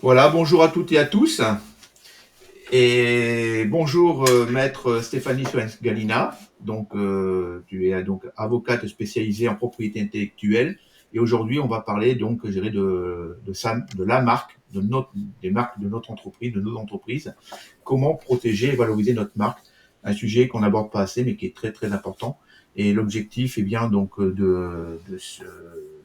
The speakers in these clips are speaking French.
Voilà, bonjour à toutes et à tous. Et bonjour, maître Stéphanie Soens-Galina. Donc, tu es donc avocate spécialisée en propriété intellectuelle. Et aujourd'hui, on va parler donc, je dirais, de la marque, des marques de notre entreprise, de nos entreprises. Comment protéger et valoriser notre marque. Un sujet qu'on n'aborde pas assez, mais qui est très, très important. Et l'objectif, est bien, donc, de ce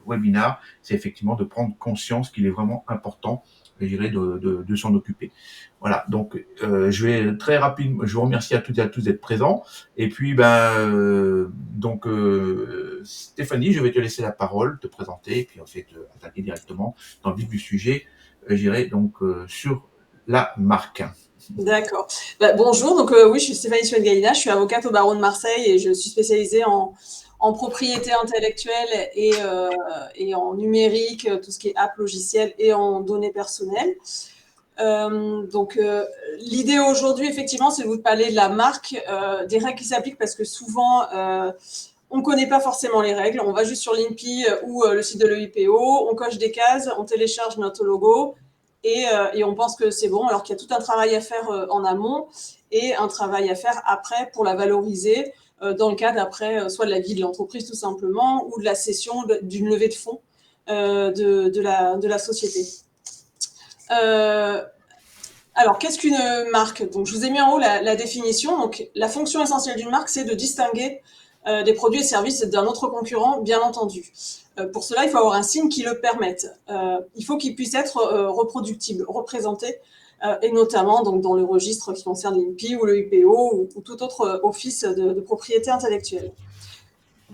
webinaire, c'est effectivement de prendre conscience qu'il est vraiment important, je dirais, de s'en occuper. Voilà, donc je vais très rapidement, je vous remercie à toutes et à tous d'être présents. Et puis, Stéphanie, je vais te laisser la parole, te présenter, et puis ensuite attaquer directement dans le vif du sujet, j'irai donc sur la marque. D'accord. Bonjour, donc oui, je suis Stéphanie Suède-Gaïna, je suis avocate au barreau de Marseille et je suis spécialisée en propriété intellectuelle et en numérique, tout ce qui est app logiciel et en données personnelles. L'idée aujourd'hui, effectivement, c'est de vous parler de la marque, des règles qui s'appliquent parce que souvent, on ne connaît pas forcément les règles. On va juste sur l'INPI ou le site de l'EIPO, on coche des cases, on télécharge notre logo et on pense que c'est bon, alors qu'il y a tout un travail à faire en amont et un travail à faire après pour la valoriser dans le cadre après soit de la vie de l'entreprise tout simplement ou de la cession d'une levée de fonds de la société. Euh, alors, qu'est-ce qu'une marque? Donc, je vous ai mis en haut la définition. Donc, la fonction essentielle d'une marque, c'est de distinguer des produits et services d'un autre concurrent, bien entendu. Pour cela, il faut avoir un signe qui le permette. Il faut qu'il puisse être reproductible, représenté, et notamment donc, dans le registre qui concerne l'INPI ou le IPO ou tout autre office de propriété intellectuelle.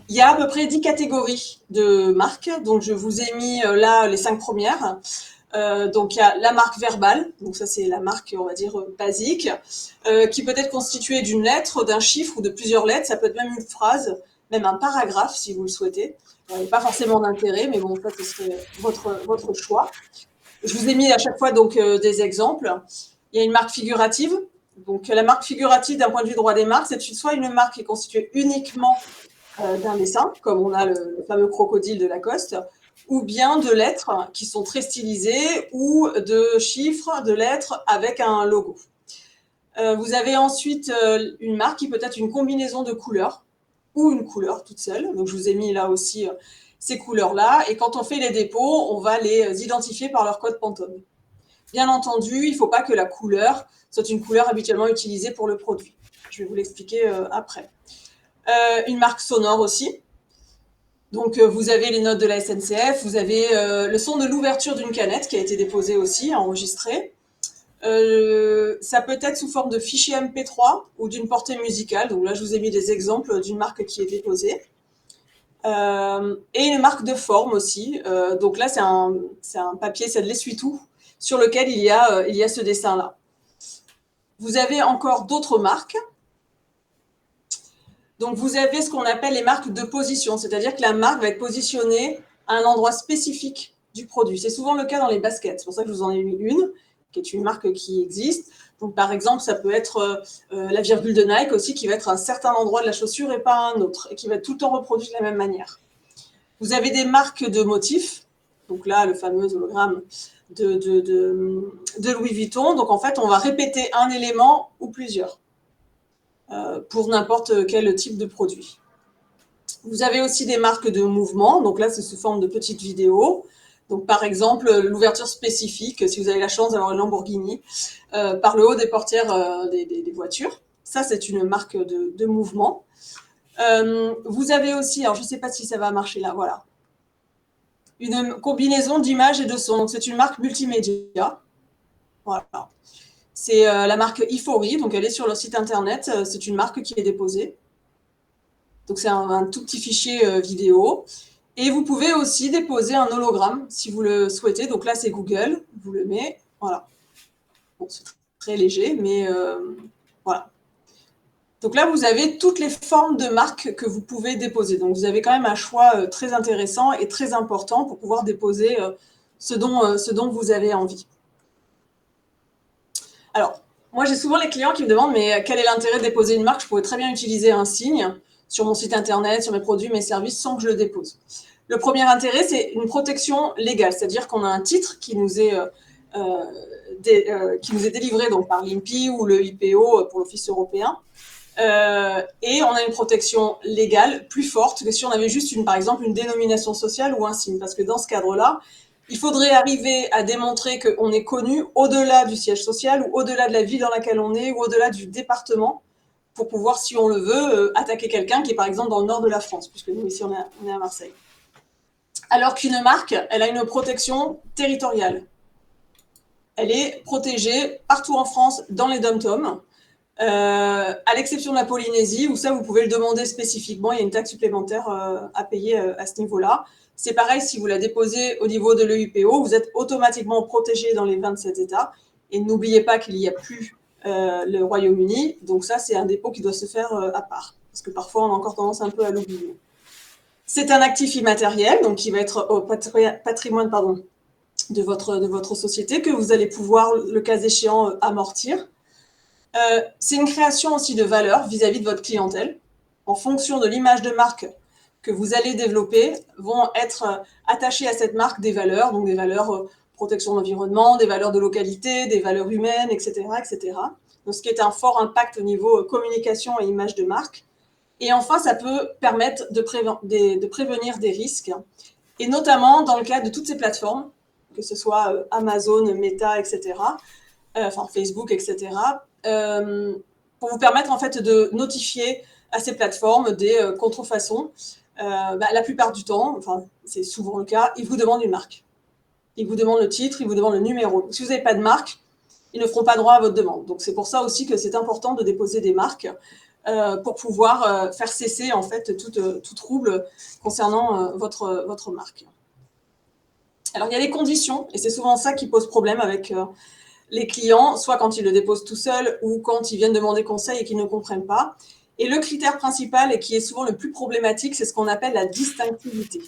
Il y a à peu près 10 catégories de marques. Donc, je vous ai mis là les 5 premières. Donc il y a la marque verbale, donc ça c'est la marque on va dire basique, qui peut être constituée d'une lettre, d'un chiffre ou de plusieurs lettres. Ça peut être même une phrase, même un paragraphe si vous le souhaitez. Il n'y a pas forcément d'intérêt, mais bon ça ce serait votre choix. Je vous ai mis à chaque fois donc des exemples. Il y a une marque figurative. Donc la marque figurative d'un point de vue droit des marques, c'est soit une marque qui est constituée uniquement d'un dessin, comme on a le fameux crocodile de Lacoste, ou bien de lettres qui sont très stylisées, ou de chiffres, de lettres avec un logo. Vous avez ensuite une marque qui peut être une combinaison de couleurs, ou une couleur toute seule. Donc je vous ai mis là aussi ces couleurs-là, et quand on fait les dépôts, on va les identifier par leur code Pantone. Bien entendu, il ne faut pas que la couleur soit une couleur habituellement utilisée pour le produit. Je vais vous l'expliquer après. Une marque sonore aussi. Donc, vous avez les notes de la SNCF, vous avez le son de l'ouverture d'une canette qui a été déposé aussi, enregistré. Ça peut être sous forme de fichier MP3 ou d'une portée musicale. Donc là, je vous ai mis des exemples d'une marque qui est déposée. Et une marque de forme aussi. Donc là, c'est un papier, c'est de l'essuie-tout, sur lequel il y a ce dessin-là. Vous avez encore d'autres marques. Donc, vous avez ce qu'on appelle les marques de position, c'est-à-dire que la marque va être positionnée à un endroit spécifique du produit. C'est souvent le cas dans les baskets. C'est pour ça que je vous en ai mis une, qui est une marque qui existe. Donc, par exemple, ça peut être la virgule de Nike aussi, qui va être à un certain endroit de la chaussure et pas à un autre, et qui va être tout le temps reproduite de la même manière. Vous avez des marques de motifs. Donc là, le fameux hologramme de Louis Vuitton. Donc, en fait, on va répéter un élément ou plusieurs pour n'importe quel type de produit. Vous avez aussi des marques de mouvement, donc là c'est sous forme de petites vidéos. Donc par exemple l'ouverture spécifique, si vous avez la chance d'avoir une Lamborghini, par le haut des portières des voitures. Ça c'est une marque de mouvement. Vous avez aussi, alors je ne sais pas si ça va marcher là, voilà, une combinaison d'images et de sons. Donc c'est une marque multimédia. Voilà. C'est la marque Euphorie, donc elle est sur leur site internet. C'est une marque qui est déposée. Donc c'est un tout petit fichier vidéo. Et vous pouvez aussi déposer un hologramme si vous le souhaitez. Donc là, c'est Google, vous le mettez. Voilà. Bon, c'est très léger, mais voilà. Donc là, vous avez toutes les formes de marques que vous pouvez déposer. Donc vous avez quand même un choix très intéressant et très important pour pouvoir déposer ce dont vous avez envie. Alors, moi, j'ai souvent les clients qui me demandent, mais quel est l'intérêt de déposer une marque? Je pourrais très bien utiliser un signe sur mon site internet, sur mes produits, mes services, sans que je le dépose. Le premier intérêt, c'est une protection légale, c'est-à-dire qu'on a un titre qui nous est qui nous est délivré donc, par l'INPI ou le IPO pour l'Office européen. Et on a une protection légale plus forte que si on avait juste, par exemple, une dénomination sociale ou un signe. Parce que dans ce cadre-là, il faudrait arriver à démontrer qu'on est connu au-delà du siège social ou au-delà de la ville dans laquelle on est ou au-delà du département pour pouvoir, si on le veut, attaquer quelqu'un qui est par exemple dans le nord de la France, puisque nous ici on est à Marseille. Alors qu'une marque, elle a une protection territoriale. Elle est protégée partout en France dans les DOM-TOM, à l'exception de la Polynésie, où ça vous pouvez le demander spécifiquement, il y a une taxe supplémentaire à payer à ce niveau-là. C'est pareil, si vous la déposez au niveau de l'EUPO, vous êtes automatiquement protégé dans les 27 États. Et n'oubliez pas qu'il n'y a plus le Royaume-Uni. Donc ça, c'est un dépôt qui doit se faire à part. Parce que parfois, on a encore tendance un peu à l'oublier. C'est un actif immatériel, donc qui va être au patrimoine de votre société, que vous allez pouvoir, le cas échéant, amortir. C'est une création aussi de valeur vis-à-vis de votre clientèle. En fonction de l'image de marque que vous allez développer, vont être attachées à cette marque des valeurs, donc des valeurs protection de l'environnement, des valeurs de localité, des valeurs humaines, etc., etc. Donc, ce qui est un fort impact au niveau communication et image de marque. Et enfin, ça peut permettre de prévenir des risques, et notamment dans le cadre de toutes ces plateformes, que ce soit Amazon, Meta, etc., enfin Facebook, etc., pour vous permettre en fait de notifier à ces plateformes des contrefaçons. La plupart du temps, enfin c'est souvent le cas, ils vous demandent une marque. Ils vous demandent le titre, ils vous demandent le numéro. Donc, si vous n'avez pas de marque, ils ne feront pas droit à votre demande. Donc c'est pour ça aussi que c'est important de déposer des marques pour pouvoir faire cesser en fait tout trouble concernant votre marque. Alors il y a des conditions, et c'est souvent ça qui pose problème avec les clients, soit quand ils le déposent tout seuls ou quand ils viennent demander conseil et qu'ils ne comprennent pas. Et le critère principal, et qui est souvent le plus problématique, c'est ce qu'on appelle la distinctivité.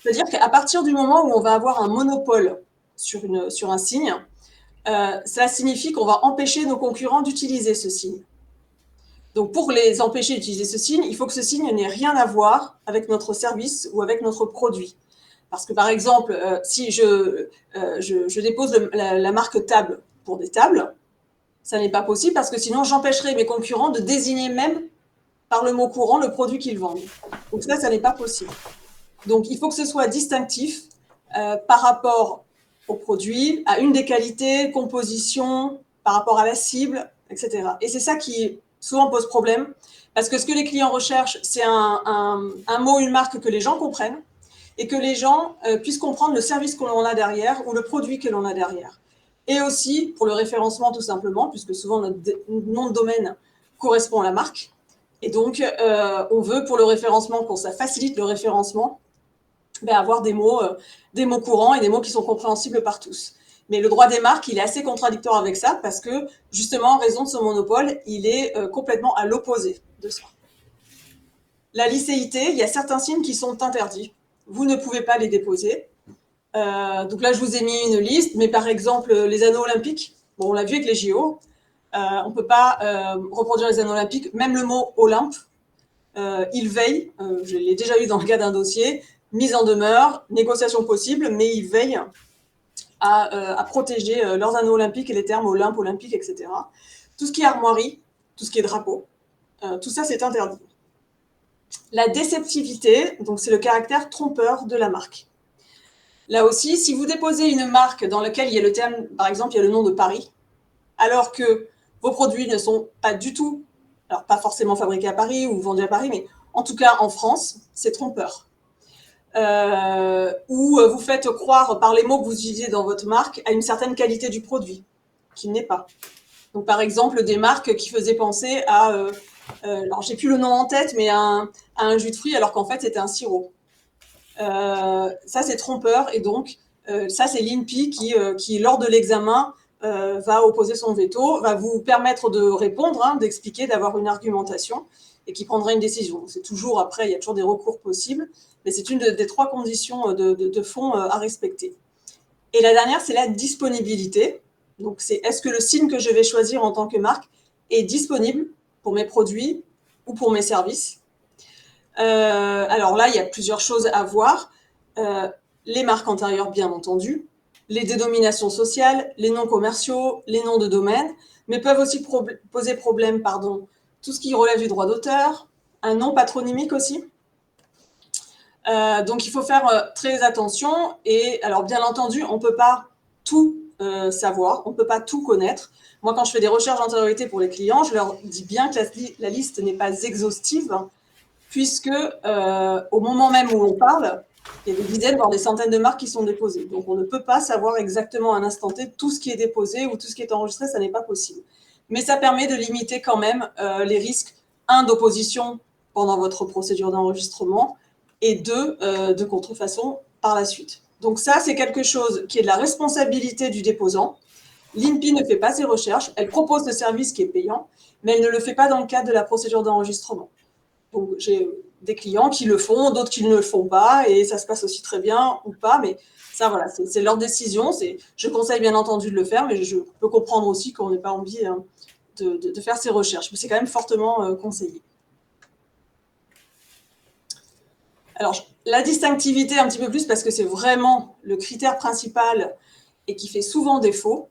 C'est-à-dire qu'à partir du moment où on va avoir un monopole sur un signe, cela signifie qu'on va empêcher nos concurrents d'utiliser ce signe. Donc pour les empêcher d'utiliser ce signe, il faut que ce signe n'ait rien à voir avec notre service ou avec notre produit. Parce que par exemple, si je dépose la marque table pour des tables, ça n'est pas possible parce que sinon j'empêcherai mes concurrents de désigner même par le mot courant le produit qu'ils vendent. Donc ça n'est pas possible. Donc il faut que ce soit distinctif par rapport au produit, à une des qualités, composition, par rapport à la cible, etc. Et c'est ça qui souvent pose problème, parce que ce que les clients recherchent, c'est un mot, une marque que les gens comprennent, et que les gens puissent comprendre le service que l'on a derrière ou le produit que l'on a derrière. Et aussi pour le référencement tout simplement, puisque souvent notre nom de domaine correspond à la marque. Et donc, on veut pour le référencement, pour que ça facilite le référencement, avoir des mots courants et des mots qui sont compréhensibles par tous. Mais le droit des marques, il est assez contradictoire avec ça parce que, justement, en raison de ce monopole, il est complètement à l'opposé de ça. La licéité, il y a certains signes qui sont interdits. Vous ne pouvez pas les déposer. Donc là, je vous ai mis une liste, mais par exemple, les anneaux olympiques, bon, on l'a vu avec les JO, on ne peut pas reproduire les anneaux olympiques, même le mot Olympe, il veille, je l'ai déjà eu dans le cas d'un dossier, mise en demeure, négociation possible, mais ils veillent à protéger leurs anneaux olympiques et les termes Olympe, olympique, etc. Tout ce qui est armoirie, tout ce qui est drapeau, tout ça, c'est interdit. La déceptivité, donc c'est le caractère trompeur de la marque. Là aussi, si vous déposez une marque dans laquelle il y a le terme, par exemple, il y a le nom de Paris, alors que vos produits ne sont pas du tout, alors pas forcément fabriqués à Paris ou vendus à Paris, mais en tout cas en France, c'est trompeur. Ou vous faites croire par les mots que vous utilisez dans votre marque à une certaine qualité du produit, qui n'est pas. Donc par exemple, des marques qui faisaient penser à, alors j'ai plus le nom en tête, mais à un jus de fruits, alors qu'en fait c'était un sirop. Ça c'est trompeur, et donc ça c'est l'INPI qui lors de l'examen va opposer son veto, va vous permettre de répondre, d'expliquer, d'avoir une argumentation, et qui prendra une décision. C'est toujours, après, il y a toujours des recours possibles, mais c'est une des trois conditions de fond à respecter. Et la dernière, c'est la disponibilité. Donc, c'est est-ce que le signe que je vais choisir en tant que marque est disponible pour mes produits ou pour mes services. Alors là, il y a plusieurs choses à voir. Les marques antérieures, bien entendu. les dénominations sociales, les noms commerciaux, les noms de domaine, mais peuvent aussi poser problème, tout ce qui relève du droit d'auteur, un nom patronymique aussi. Donc, il faut faire très attention. Et alors, bien entendu, on ne peut pas tout savoir, on ne peut pas tout connaître. Moi, quand je fais des recherches d'antériorité pour les clients, je leur dis bien que la liste n'est pas exhaustive, puisque au moment même où on parle, il y a des dizaines, voire des centaines de marques qui sont déposées. Donc, on ne peut pas savoir exactement à un instant T tout ce qui est déposé ou tout ce qui est enregistré, ça n'est pas possible. Mais ça permet de limiter quand même les risques, d'opposition pendant votre procédure d'enregistrement, et de contrefaçon par la suite. Donc ça, c'est quelque chose qui est de la responsabilité du déposant. L'INPI ne fait pas ses recherches, elle propose le service qui est payant, mais elle ne le fait pas dans le cadre de la procédure d'enregistrement. Donc j'ai des clients qui le font, d'autres qui ne le font pas, et ça se passe aussi très bien ou pas, mais ça, voilà, c'est leur décision. Je conseille bien entendu de le faire, mais je peux comprendre aussi qu'on n'ait pas envie de faire ses recherches, mais c'est quand même fortement conseillé. Alors, la distinctivité un petit peu plus, parce que c'est vraiment le critère principal et qui fait souvent défaut,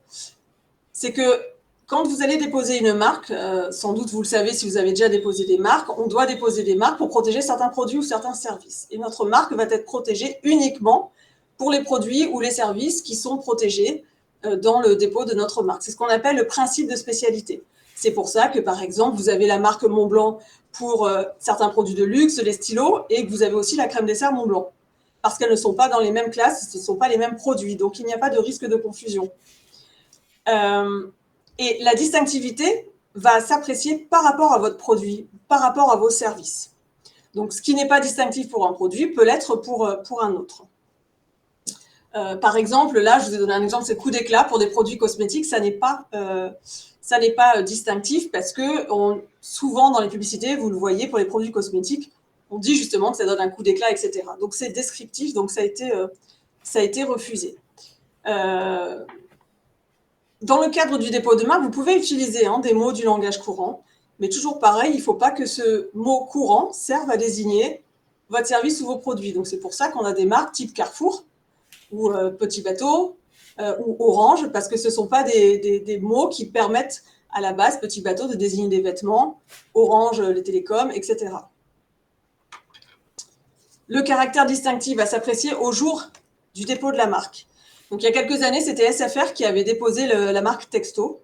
c'est que quand vous allez déposer une marque, sans doute vous le savez si vous avez déjà déposé des marques, on doit déposer des marques pour protéger certains produits ou certains services. Et notre marque va être protégée uniquement pour les produits ou les services qui sont protégés dans le dépôt de notre marque. C'est ce qu'on appelle le principe de spécialité. C'est pour ça que, par exemple, vous avez la marque Montblanc pour certains produits de luxe, les stylos, et que vous avez aussi la crème dessert Montblanc. Parce qu'elles ne sont pas dans les mêmes classes, ce ne sont pas les mêmes produits. Donc, il n'y a pas de risque de confusion. Et la distinctivité va s'apprécier par rapport à votre produit, par rapport à vos services. Donc, ce qui n'est pas distinctif pour un produit peut l'être pour un autre. Par exemple, là, je vous ai donné un exemple, c'est coup d'éclat pour des produits cosmétiques, ça n'est pas distinctif parce que souvent dans les publicités, vous le voyez, pour les produits cosmétiques, on dit justement que ça donne un coup d'éclat, etc. Donc, c'est descriptif, donc ça a été refusé. Dans le cadre du dépôt de marque, vous pouvez utiliser des mots du langage courant, mais toujours pareil, il ne faut pas que ce mot courant serve à désigner votre service ou vos produits. Donc, c'est pour ça qu'on a des marques type Carrefour ou Petit Bateau ou Orange, parce que ce ne sont pas des mots qui permettent à la base, Petit Bateau, de désigner des vêtements, Orange, les télécoms, etc. Le caractère distinctif va s'apprécier au jour du dépôt de la marque. Donc, il y a quelques années, c'était SFR qui avait déposé la marque Texto.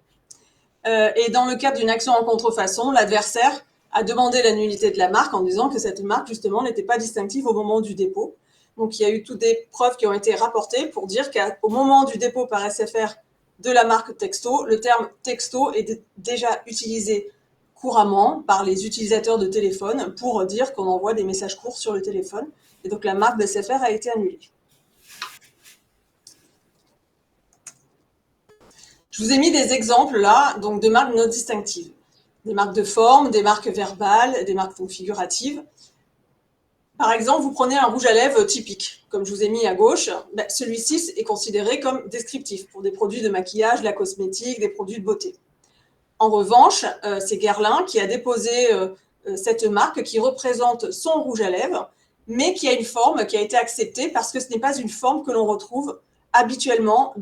Et dans le cadre d'une action en contrefaçon, l'adversaire a demandé la nullité de la marque en disant que cette marque, justement, n'était pas distinctive au moment du dépôt. Donc, il y a eu toutes des preuves qui ont été rapportées pour dire qu'au moment du dépôt par SFR de la marque Texto, le terme texto est déjà utilisé couramment par les utilisateurs de téléphone pour dire qu'on envoie des messages courts sur le téléphone. Et donc, la marque de SFR a été annulée. Je vous ai mis des exemples là, donc de marques non distinctives. Des marques de forme, des marques verbales, des marques figuratives. Par exemple, vous prenez un rouge à lèvres typique, comme je vous ai mis à gauche. Celui-ci est considéré comme descriptif pour des produits de maquillage, de la cosmétique, des produits de beauté. En revanche, c'est Guerlain qui a déposé cette marque qui représente son rouge à lèvres, mais qui a une forme qui a été acceptée parce que ce n'est pas une forme que l'on retrouve habituellement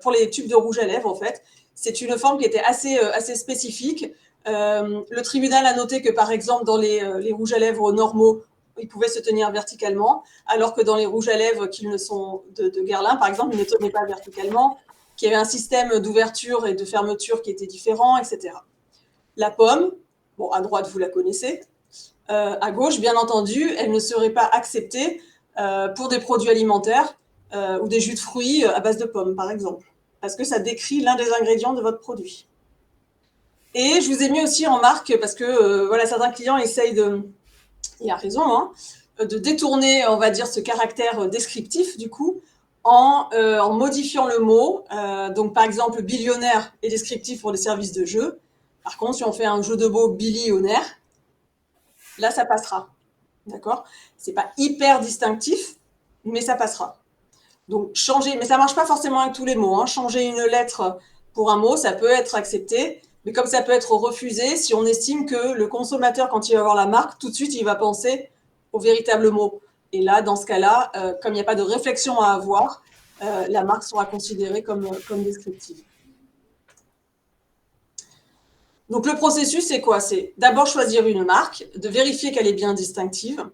pour les tubes de rouge à lèvres, en fait. C'est une forme qui était assez spécifique. Le tribunal a noté que, par exemple, dans les rouges à lèvres normaux, ils pouvaient se tenir verticalement, alors que dans les rouges à lèvres qui ne sont de Guerlain, par exemple, ils ne tenaient pas verticalement, qu'il y avait un système d'ouverture et de fermeture qui était différent, etc. La pomme, bon, à droite, vous la connaissez. À gauche, bien entendu, elle ne serait pas acceptée pour des produits alimentaires ou des jus de fruits à base de pommes, par exemple, parce que ça décrit l'un des ingrédients de votre produit. Et je vous ai mis aussi en marque, parce que certains clients essayent il a raison, de détourner, on va dire, ce caractère descriptif, du coup, en modifiant le mot. Donc, par exemple, billionnaire est descriptif pour les services de jeu. Par contre, si on fait un jeu de mots billionnaire, là, ça passera. D'accord ? C'est pas hyper distinctif, mais ça passera. Donc, changer, mais ça marche pas forcément avec tous les mots. Changer une lettre pour un mot, ça peut être accepté, mais comme ça peut être refusé, si on estime que le consommateur, quand il va voir la marque, tout de suite, il va penser au véritable mot. Et là, dans ce cas-là, comme il n'y a pas de réflexion à avoir, la marque sera considérée comme descriptive. Donc, le processus, c'est quoi? C'est d'abord choisir une marque, de vérifier qu'elle est bien distinctive.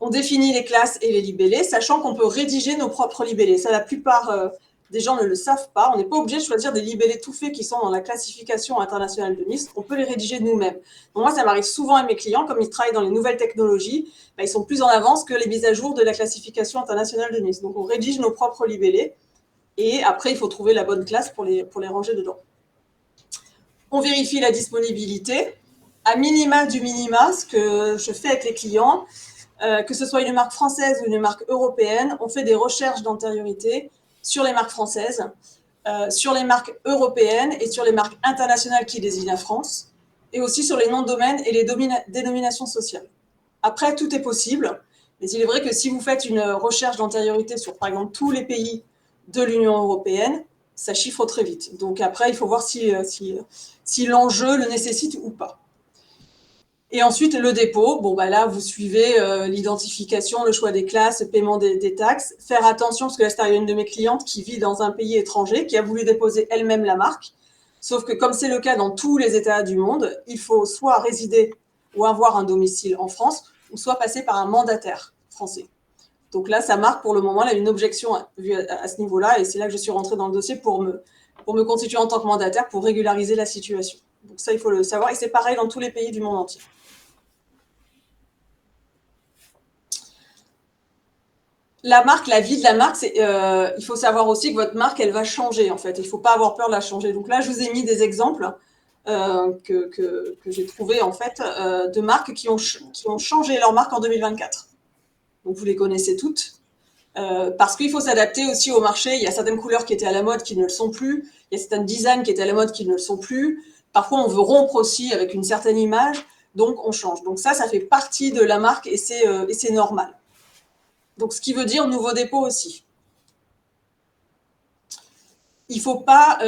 On définit les classes et les libellés, sachant qu'on peut rédiger nos propres libellés. Ça, la plupart des gens ne le savent pas. On n'est pas obligé de choisir des libellés tout faits qui sont dans la classification internationale de NIST. On peut les rédiger nous-mêmes. Moi, ça m'arrive souvent à mes clients, comme ils travaillent dans les nouvelles technologies, ils sont plus en avance que les mises à jour de la classification internationale de NIST. Donc, on rédige nos propres libellés. Et après, il faut trouver la bonne classe pour les ranger dedans. On vérifie la disponibilité, à minima du minima, ce que je fais avec les clients, que ce soit une marque française ou une marque européenne, on fait des recherches d'antériorité sur les marques françaises, sur les marques européennes et sur les marques internationales qui désignent la France, et aussi sur les noms de domaine et les dénominations sociales. Après, tout est possible, mais il est vrai que si vous faites une recherche d'antériorité sur, par exemple, tous les pays de l'Union européenne, ça chiffre très vite. Donc après, il faut voir si l'enjeu le nécessite ou pas. Et ensuite, le dépôt. Bon, là, vous suivez l'identification, le choix des classes, le paiement des taxes. Faire attention, parce que là, c'est une de mes clientes qui vit dans un pays étranger, qui a voulu déposer elle-même la marque. Sauf que comme c'est le cas dans tous les États du monde, il faut soit résider ou avoir un domicile en France, ou soit passer par un mandataire français. Donc là, sa marque, pour le moment, elle a une objection à ce niveau-là, et c'est là que je suis rentrée dans le dossier pour me constituer en tant que mandataire, pour régulariser la situation. Donc ça, il faut le savoir, et c'est pareil dans tous les pays du monde entier. La marque, la vie de la marque, il faut savoir aussi que votre marque, elle va changer, en fait. Il ne faut pas avoir peur de la changer. Donc là, je vous ai mis des exemples que j'ai trouvés, en fait, de marques qui ont changé leur marque en 2024. Donc, vous les connaissez toutes. Parce qu'il faut s'adapter aussi au marché. Il y a certaines couleurs qui étaient à la mode qui ne le sont plus. Il y a certains designs qui étaient à la mode qui ne le sont plus. Parfois, on veut rompre aussi avec une certaine image. Donc, on change. Donc ça fait partie de la marque et c'est normal. Donc, ce qui veut dire nouveau dépôt aussi. Il ne faut pas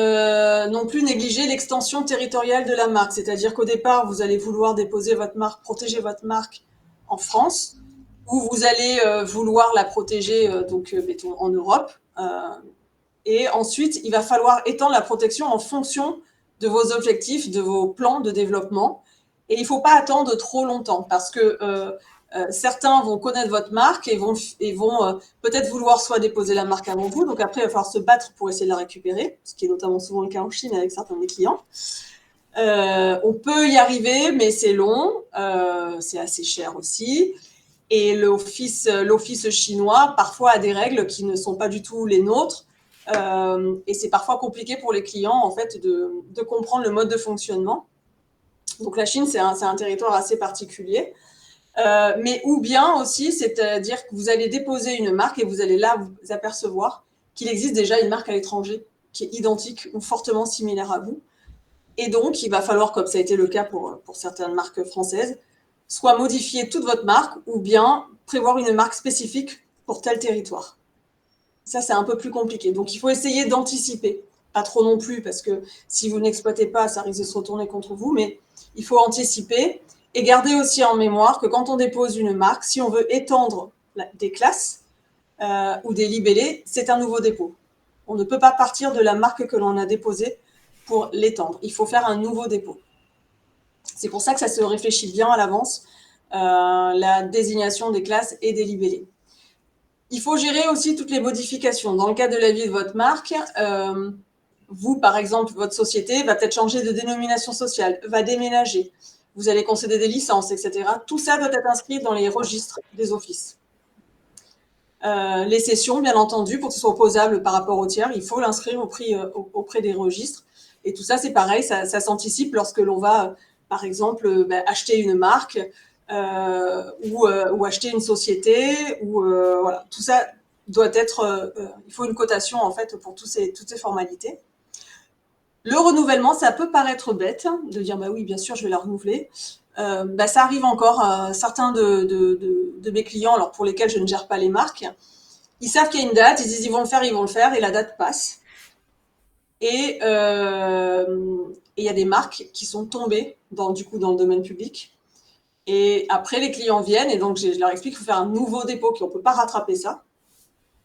non plus négliger l'extension territoriale de la marque. C'est-à-dire qu'au départ, vous allez vouloir déposer votre marque, protéger votre marque en France, ou vous allez vouloir la protéger mettons, en Europe. Et ensuite, il va falloir étendre la protection en fonction de vos objectifs, de vos plans de développement. Et il ne faut pas attendre trop longtemps parce que certains vont connaître votre marque et vont peut-être vouloir soit déposer la marque avant vous. Donc après, il va falloir se battre pour essayer de la récupérer, ce qui est notamment souvent le cas en Chine avec certains de mes clients. On peut y arriver, mais c'est long, c'est assez cher aussi. Et l'office chinois, parfois, a des règles qui ne sont pas du tout les nôtres. Et c'est parfois compliqué pour les clients, en fait, de comprendre le mode de fonctionnement. Donc, la Chine, c'est un territoire assez particulier. Mais ou bien aussi, c'est-à-dire que vous allez déposer une marque et vous allez là vous apercevoir qu'il existe déjà une marque à l'étranger qui est identique ou fortement similaire à vous. Et donc, il va falloir, comme ça a été le cas pour certaines marques françaises, soit modifier toute votre marque ou bien prévoir une marque spécifique pour tel territoire. Ça, c'est un peu plus compliqué. Donc, il faut essayer d'anticiper. Pas trop non plus, parce que si vous n'exploitez pas, ça risque de se retourner contre vous, mais il faut anticiper et garder aussi en mémoire que quand on dépose une marque, si on veut étendre des classes ou des libellés, c'est un nouveau dépôt. On ne peut pas partir de la marque que l'on a déposée pour l'étendre. Il faut faire un nouveau dépôt. C'est pour ça que ça se réfléchit bien à l'avance, la désignation des classes et des libellés. Il faut gérer aussi toutes les modifications. Dans le cadre de la vie de votre marque, vous, par exemple, votre société va peut-être changer de dénomination sociale, va déménager, vous allez concéder des licences, etc. Tout ça doit être inscrit dans les registres des offices. Les cessions, bien entendu, pour que ce soit opposable par rapport aux tiers, il faut l'inscrire auprès des registres. Et tout ça, c'est pareil, ça s'anticipe lorsque l'on va, par exemple, acheter une marque ou acheter une société. Voilà. Tout ça doit être... il faut une cotation, en fait, pour toutes ces formalités. Le renouvellement, ça peut paraître bête, de dire, oui, bien sûr, je vais la renouveler. Ça arrive encore à certains de mes clients, alors pour lesquels je ne gère pas les marques. Ils savent qu'il y a une date, ils disent ils vont le faire, et la date passe. Et il y a des marques qui sont tombées dans le domaine public. Et après, les clients viennent, et donc je leur explique qu'il faut faire un nouveau dépôt, qu'on ne peut pas rattraper ça.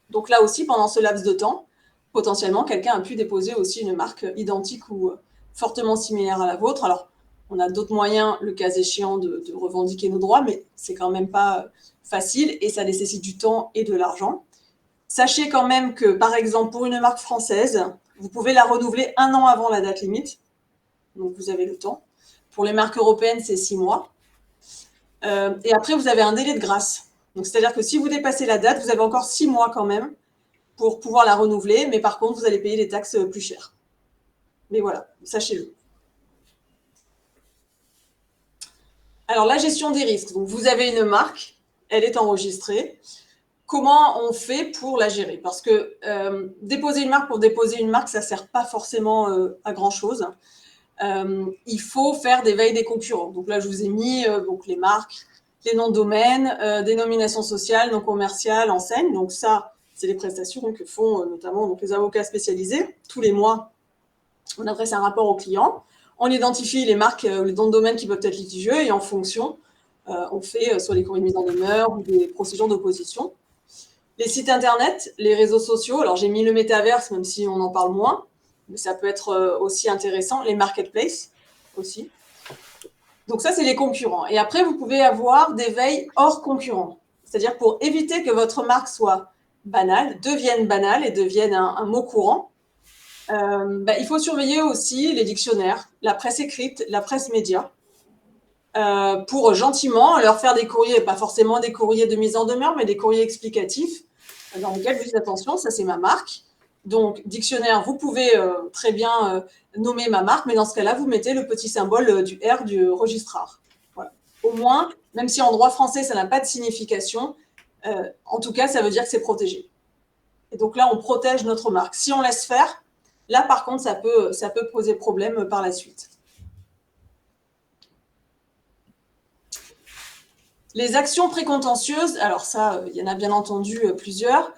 Donc là aussi, pendant ce laps de temps, potentiellement, quelqu'un a pu déposer aussi une marque identique ou fortement similaire à la vôtre. Alors, on a d'autres moyens, le cas échéant, de revendiquer nos droits, mais c'est quand même pas facile et ça nécessite du temps et de l'argent. Sachez quand même que, par exemple, pour une marque française, vous pouvez la renouveler 1 an avant la date limite. Donc, vous avez le temps. Pour les marques européennes, c'est 6 mois. Et après, vous avez un délai de grâce. Donc, c'est-à-dire que si vous dépassez la date, vous avez encore 6 mois quand même pour pouvoir la renouveler. Mais par contre, vous allez payer des taxes plus chères. Mais voilà, sachez-le. Alors, la gestion des risques. Donc, vous avez une marque, elle est enregistrée. Comment on fait pour la gérer? Parce que déposer une marque pour déposer une marque, ça ne sert pas forcément à grand-chose. Il faut faire des veilles des concurrents. Donc là, je vous ai mis donc les marques, les noms de domaine, dénomination sociale, non commerciale, enseigne. Donc ça, c'est les prestations que font notamment donc, les avocats spécialisés. Tous les mois, on adresse un rapport au client. On identifie les marques, les noms de domaine qui peuvent être litigieux et en fonction, on fait soit les courriers de mise en demeure ou des procédures d'opposition. Les sites internet, les réseaux sociaux, alors j'ai mis le métaverse, même si on en parle moins, mais ça peut être aussi intéressant, les marketplaces aussi. Donc ça, c'est les concurrents. Et après, vous pouvez avoir des veilles hors concurrents. C'est-à-dire pour éviter que votre marque soit banale, devienne banale et devienne un mot courant, il faut surveiller aussi les dictionnaires, la presse écrite, la presse média, pour gentiment leur faire des courriers, pas forcément des courriers de mise en demeure, mais des courriers explicatifs, dans lesquels vous dites attention, ça c'est ma marque. Donc, dictionnaire, vous pouvez très bien nommer ma marque, mais dans ce cas-là, vous mettez le petit symbole du R du registrar. Voilà. Au moins, même si en droit français, ça n'a pas de signification, en tout cas, ça veut dire que c'est protégé. Et donc là, on protège notre marque. Si on laisse faire, là, par contre, ça peut poser problème par la suite. Les actions précontentieuses, alors ça, il y en a bien entendu plusieurs.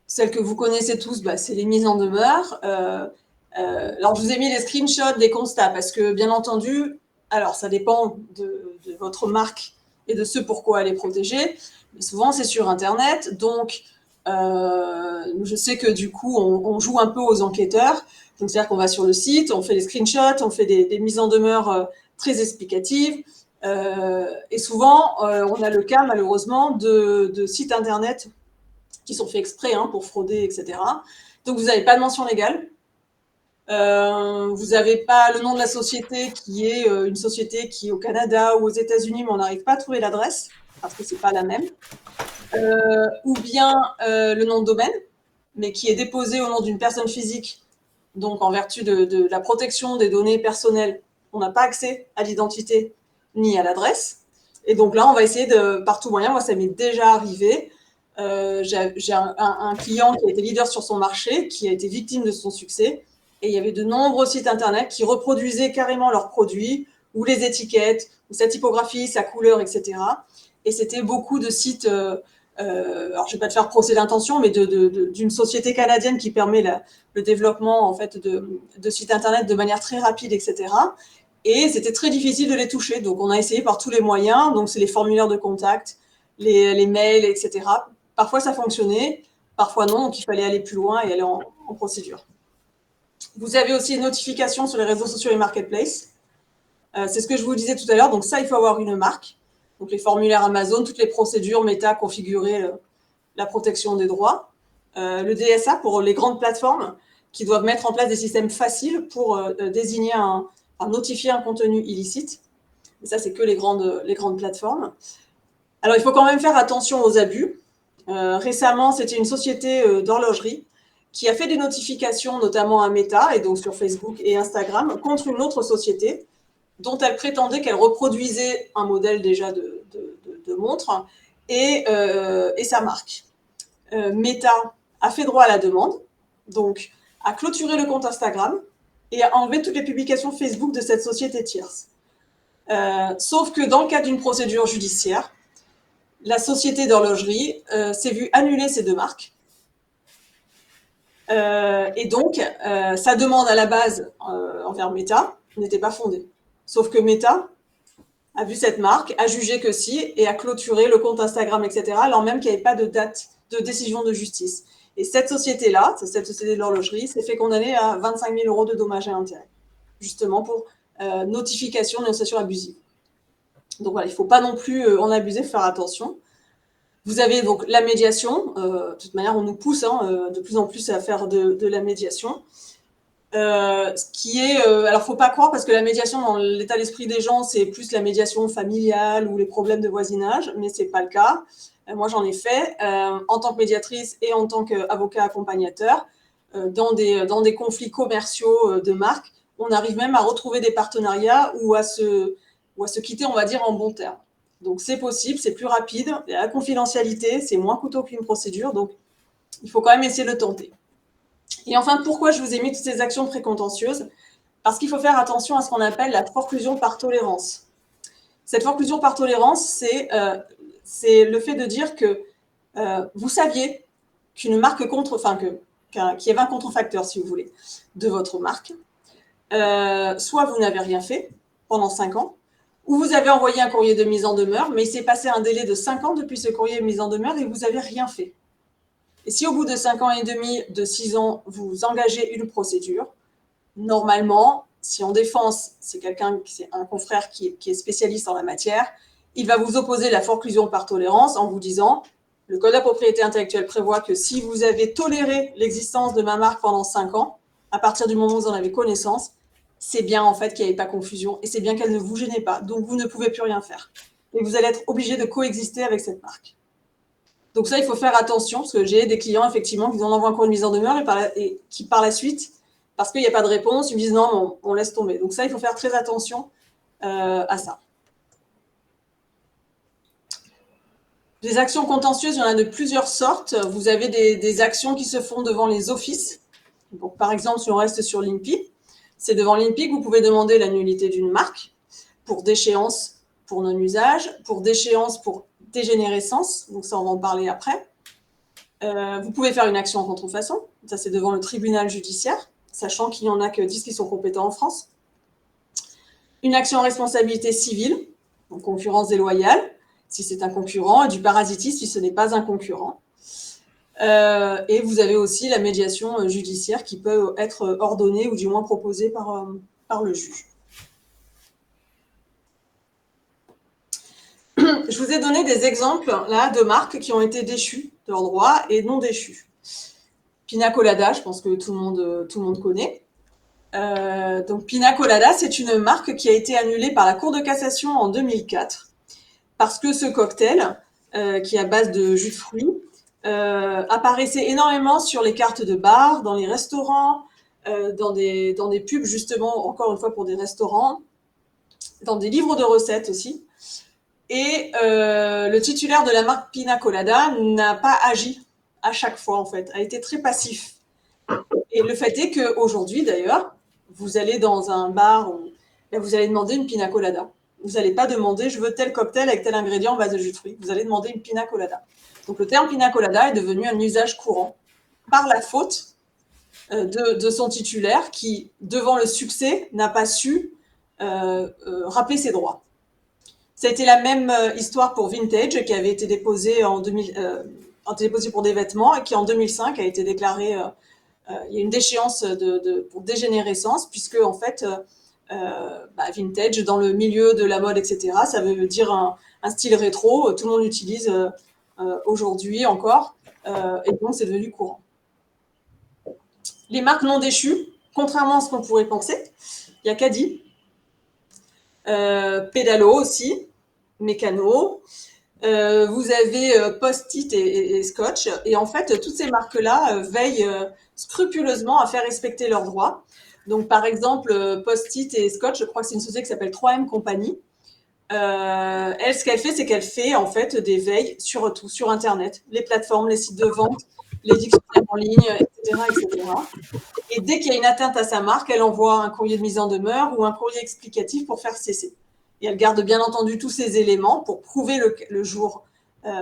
Celles que vous connaissez tous, c'est les mises en demeure. Alors, je vous ai mis les screenshots des constats parce que, bien entendu, alors ça dépend de votre marque et de ce pourquoi elle est protégée. Mais souvent, c'est sur Internet. Donc, je sais que du coup, on joue un peu aux enquêteurs. Donc, c'est-à-dire qu'on va sur le site, on fait des screenshots, on fait des mises en demeure très explicatives. Et souvent, on a le cas, malheureusement, de sites Internet qui sont faits exprès pour frauder, etc. Donc, vous n'avez pas de mention légale. Vous n'avez pas le nom de la société qui est une société qui est au Canada ou aux États-Unis, mais on n'arrive pas à trouver l'adresse parce que c'est pas la même. Ou bien le nom de domaine, mais qui est déposé au nom d'une personne physique. Donc, en vertu de la protection des données personnelles, on n'a pas accès à l'identité ni à l'adresse. Et donc là, on va essayer de par tout moyen. Moi, ça m'est déjà arrivé. J'ai un client qui a été leader sur son marché, qui a été victime de son succès. Et il y avait de nombreux sites internet qui reproduisaient carrément leurs produits, ou les étiquettes, ou sa typographie, sa couleur, etc. Et c'était beaucoup de sites, alors je ne vais pas te faire procès d'intention, mais d'une société canadienne qui permet le développement en fait, de sites internet de manière très rapide, etc. Et c'était très difficile de les toucher. Donc on a essayé par tous les moyens. Donc c'est les formulaires de contact, les mails, etc. Parfois ça fonctionnait, parfois non. Donc il fallait aller plus loin et aller en procédure. Vous avez aussi une notification sur les réseaux sociaux et marketplace. C'est ce que je vous disais tout à l'heure. Donc ça, il faut avoir une marque. Donc les formulaires Amazon, toutes les procédures méta configurées, la protection des droits. Le DSA pour les grandes plateformes qui doivent mettre en place des systèmes faciles pour désigner notifier un contenu illicite. Et ça, c'est que les grandes plateformes. Alors, il faut quand même faire attention aux abus. Récemment, c'était une société d'horlogerie qui a fait des notifications, notamment à Meta, et donc sur Facebook et Instagram, contre une autre société dont elle prétendait qu'elle reproduisait un modèle déjà de montre et sa marque. Meta a fait droit à la demande, donc a clôturé le compte Instagram et a enlevé toutes les publications Facebook de cette société tierce. Sauf que dans le cadre d'une procédure judiciaire, la société d'horlogerie s'est vue annuler ces deux marques. Et donc, sa demande à la base envers Meta n'était pas fondée. Sauf que Meta a vu cette marque, a jugé que si, et a clôturé le compte Instagram, etc., alors même qu'il n'y avait pas de date de décision de justice. Et cette société-là, cette société de l'horlogerie, s'est fait condamner à 25 000 € de dommages et intérêts, justement pour notification, dénonciation abusive. Donc voilà, il ne faut pas non plus en abuser, faire attention. Vous avez donc la médiation. De toute manière, on nous pousse de plus en plus à faire de la médiation. Ce qui est, alors faut pas croire, parce que la médiation dans l'état d'esprit des gens, c'est plus la médiation familiale ou les problèmes de voisinage, mais c'est pas le cas. Moi, j'en ai fait en tant que médiatrice et en tant qu'avocat accompagnateur dans des conflits commerciaux de marque. On arrive même à retrouver des partenariats ou à se quitter, on va dire, en bons termes. Donc c'est possible, c'est plus rapide. La confidentialité, c'est moins coûteux qu'une procédure, donc il faut quand même essayer de le tenter. Et enfin, pourquoi je vous ai mis toutes ces actions précontentieuses? Parce qu'il faut faire attention à ce qu'on appelle la forclusion par tolérance. Cette forclusion par tolérance, c'est le fait de dire que vous saviez qu'une marque qu'il y avait un contrefacteur, si vous voulez, de votre marque. Soit vous n'avez rien fait pendant 5 ans, ou vous avez envoyé un courrier de mise en demeure, mais il s'est passé un délai de 5 ans depuis ce courrier de mise en demeure et vous n'avez rien fait. Et si au bout de 5 ans et demi, de 6 ans, vous engagez une procédure, normalement, si en défense, c'est un confrère qui est spécialiste en la matière, il va vous opposer la forclusion par tolérance en vous disant « Le Code de la propriété intellectuelle prévoit que si vous avez toléré l'existence de ma marque pendant 5 ans, à partir du moment où vous en avez connaissance, c'est bien en fait qu'il n'y avait pas confusion et c'est bien qu'elle ne vous gênait pas, donc vous ne pouvez plus rien faire. Et vous allez être obligé de coexister avec cette marque. » Donc ça, il faut faire attention, parce que j'ai des clients, effectivement, qui en envoient un courrier de mise en demeure et qui, par la suite, parce qu'il n'y a pas de réponse, ils me disent non, on laisse tomber. Donc ça, il faut faire très attention à ça. Les actions contentieuses, il y en a de plusieurs sortes. Vous avez des actions qui se font devant les offices. Donc, par exemple, si on reste sur l'INPI, c'est devant l'INPI que vous pouvez demander la nullité d'une marque pour déchéance pour non-usage, pour déchéance pour dégénérescence. Donc ça, on va en parler après. Vous pouvez faire une action en contrefaçon. Ça, c'est devant le tribunal judiciaire, sachant qu'il n'y en a que 10 qui sont compétents en France. Une action en responsabilité civile, donc concurrence déloyale, si c'est un concurrent, et du parasitisme si ce n'est pas un concurrent. Et vous avez aussi la médiation judiciaire qui peut être ordonnée ou du moins proposée par le juge. Je vous ai donné des exemples là, de marques qui ont été déchues de leurs droits et non déchues. Pina Colada, je pense que tout le monde connaît. Donc Pina Colada, c'est une marque qui a été annulée par la Cour de cassation en 2004 parce que ce cocktail, qui est à base de jus de fruits, apparaissait énormément sur les cartes de bar, dans les restaurants, dans des pubs justement, encore une fois pour des restaurants, dans des livres de recettes aussi. Et le titulaire de la marque Pina Colada n'a pas agi à chaque fois en fait, a été très passif. Et le fait est qu'aujourd'hui d'ailleurs, vous allez dans un bar, vous allez demander une Pina Colada. Vous n'allez pas demander je veux tel cocktail avec tel ingrédient en base de jus de fruits. Vous allez demander une Pina Colada. Donc le terme Pina Colada est devenu un usage courant par la faute de son titulaire qui, devant le succès, n'a pas su rappeler ses droits. Ça a été la même histoire pour Vintage qui avait été déposé déposé pour des vêtements et qui en 2005 a été déclaré il y a une déchéance pour dégénérescence puisque en fait vintage dans le milieu de la mode etc. ça veut dire un style rétro, tout le monde l'utilise aujourd'hui encore et donc c'est devenu courant. Les marques non déchues, contrairement à ce qu'on pourrait penser, il y a Caddy, Pédalo aussi, Mécano. Vous avez Post-it et Scotch. Et en fait, toutes ces marques-là veillent scrupuleusement à faire respecter leurs droits. Donc, par exemple, Post-it et Scotch, je crois que c'est une société qui s'appelle 3M Company. Elle, ce qu'elle fait, c'est qu'elle fait en fait des veilles sur tout, sur Internet, les plateformes, les sites de vente, les dictionnaires en ligne, etc., etc. Et dès qu'il y a une atteinte à sa marque, elle envoie un courrier de mise en demeure ou un courrier explicatif pour faire cesser. Et elle garde bien entendu tous ces éléments pour prouver le jour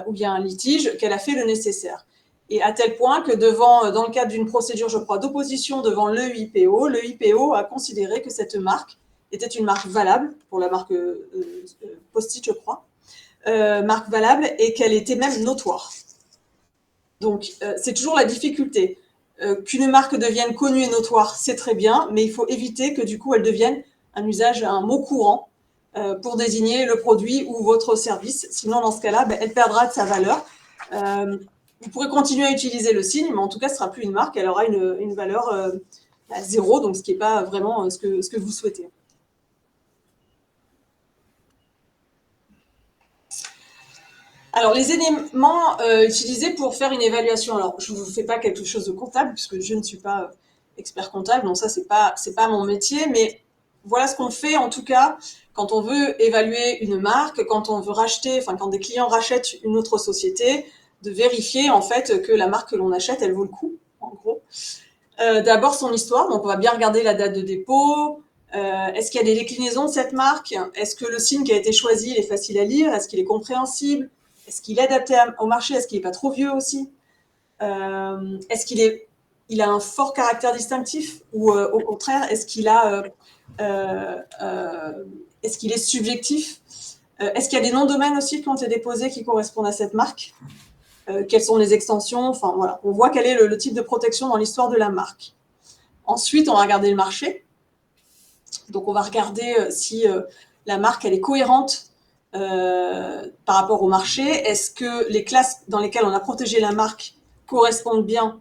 où il y a un litige qu'elle a fait le nécessaire. Et à tel point que dans le cadre d'une procédure, je crois, d'opposition devant l'EIPO a considéré que cette marque était une marque valable, pour la marque Post-it, je crois, marque valable, et qu'elle était même notoire. Donc, c'est toujours la difficulté. Qu'une marque devienne connue et notoire, c'est très bien, mais il faut éviter que du coup, elle devienne un mot courant pour désigner le produit ou votre service. Sinon, dans ce cas-là, elle perdra de sa valeur. Vous pourrez continuer à utiliser le signe, mais en tout cas, ce ne sera plus une marque, elle aura une valeur à zéro, donc ce qui n'est pas vraiment ce que vous souhaitez. Alors, les éléments utilisés pour faire une évaluation. Alors, je ne vous fais pas quelque chose de comptable, puisque je ne suis pas expert comptable, donc ça, c'est pas mon métier, mais voilà ce qu'on fait, en tout cas, quand on veut évaluer une marque, quand on veut quand des clients rachètent une autre société, de vérifier, en fait, que la marque que l'on achète, elle vaut le coup, en gros. D'abord, son histoire. Donc, on va bien regarder la date de dépôt. Est-ce qu'il y a des déclinaisons de cette marque? Est-ce que le signe qui a été choisi est facile à lire? Est-ce qu'il est compréhensible? Est-ce qu'il est adapté au marché? Est-ce qu'il n'est pas trop vieux aussi? Est-ce qu'il a un fort caractère distinctif? Ou au contraire, est-ce qu'il est subjectif? Est-ce qu'il y a des noms de domaine aussi qui ont été déposés qui correspondent à cette marque? Quelles sont les extensions? Enfin, voilà, on voit quel est le type de protection dans l'histoire de la marque. Ensuite, on va regarder le marché. Donc, on va regarder si la marque elle est cohérente par rapport au marché. Est-ce que les classes dans lesquelles on a protégé la marque correspondent bien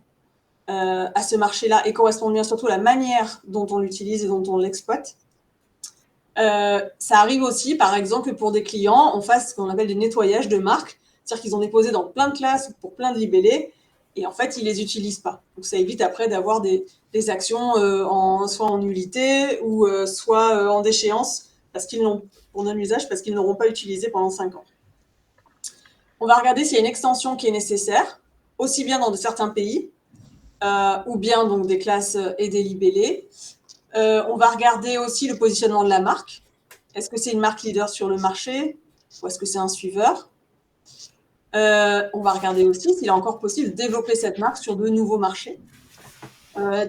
à ce marché-là et correspondent bien surtout à la manière dont on l'utilise et dont on l'exploite? Ça arrive aussi, par exemple, pour des clients, on fasse ce qu'on appelle des nettoyages de marques, c'est-à-dire qu'ils ont déposé dans plein de classes pour plein de libellés, et en fait, ils les utilisent pas. Donc, ça évite après d'avoir des actions soit en nullité ou soit en déchéance pour non-usage parce qu'ils n'auront pas utilisé pendant 5 ans. On va regarder s'il y a une extension qui est nécessaire, aussi bien dans certains pays, ou bien donc des classes et des libellés. On va regarder aussi le positionnement de la marque. Est-ce que c'est une marque leader sur le marché ou est-ce que c'est un suiveur? On va regarder aussi s'il est encore possible de développer cette marque sur de nouveaux marchés.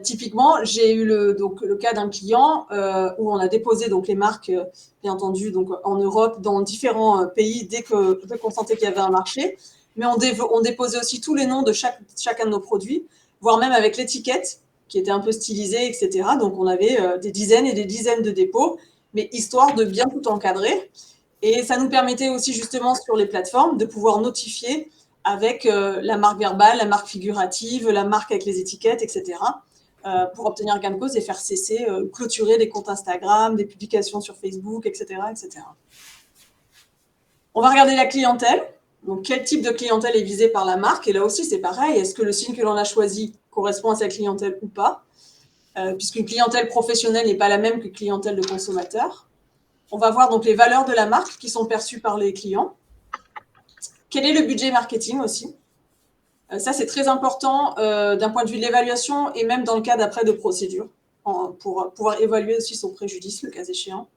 Typiquement, j'ai eu le cas d'un client où on a déposé donc les marques, bien entendu, donc en Europe, dans différents pays dès qu'on sentait qu'il y avait un marché. Mais on déposait aussi tous les noms de chacun de nos produits, voire même avec l'étiquette qui était un peu stylisée, etc. Donc, on avait des dizaines et des dizaines de dépôts, mais histoire de bien tout encadrer. Et ça nous permettait aussi justement sur les plateformes de pouvoir notifier avec la marque verbale, la marque figurative, la marque avec les étiquettes, etc. Pour obtenir gain de cause et faire cesser, clôturer des comptes Instagram, des publications sur Facebook, etc., etc. On va regarder la clientèle. Donc, quel type de clientèle est visé par la marque? Et là aussi, c'est pareil. Est-ce que le signe que l'on a choisi correspond à sa clientèle ou pas? Puisqu'une clientèle professionnelle n'est pas la même qu'une clientèle de consommateurs. On va voir donc les valeurs de la marque qui sont perçues par les clients. Quel est le budget marketing aussi? Ça, c'est très important d'un point de vue de l'évaluation et même dans le cas d'après de procédure, pour pouvoir évaluer aussi son préjudice, le cas échéant.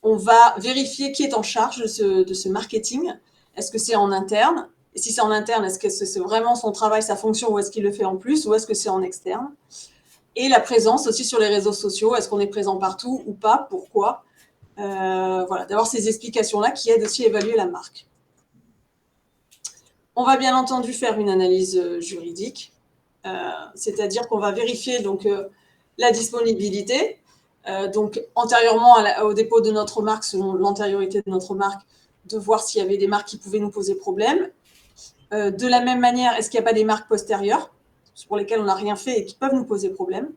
On va vérifier qui est en charge de ce marketing. Est-ce que c'est en interne? Et si c'est en interne, est-ce que c'est vraiment son travail, sa fonction, ou est-ce qu'il le fait en plus, ou est-ce que c'est en externe? Et la présence aussi sur les réseaux sociaux. Est-ce qu'on est présent partout ou pas? Pourquoi? Voilà, d'avoir ces explications-là qui aident aussi à évaluer la marque. On va bien entendu faire une analyse juridique, c'est-à-dire qu'on va vérifier donc, la disponibilité. Donc, antérieurement au dépôt de notre marque, selon l'antériorité de notre marque, de voir s'il y avait des marques qui pouvaient nous poser problème. De la même manière, est-ce qu'il n'y a pas des marques postérieures pour lesquelles on n'a rien fait et qui peuvent nous poser problème?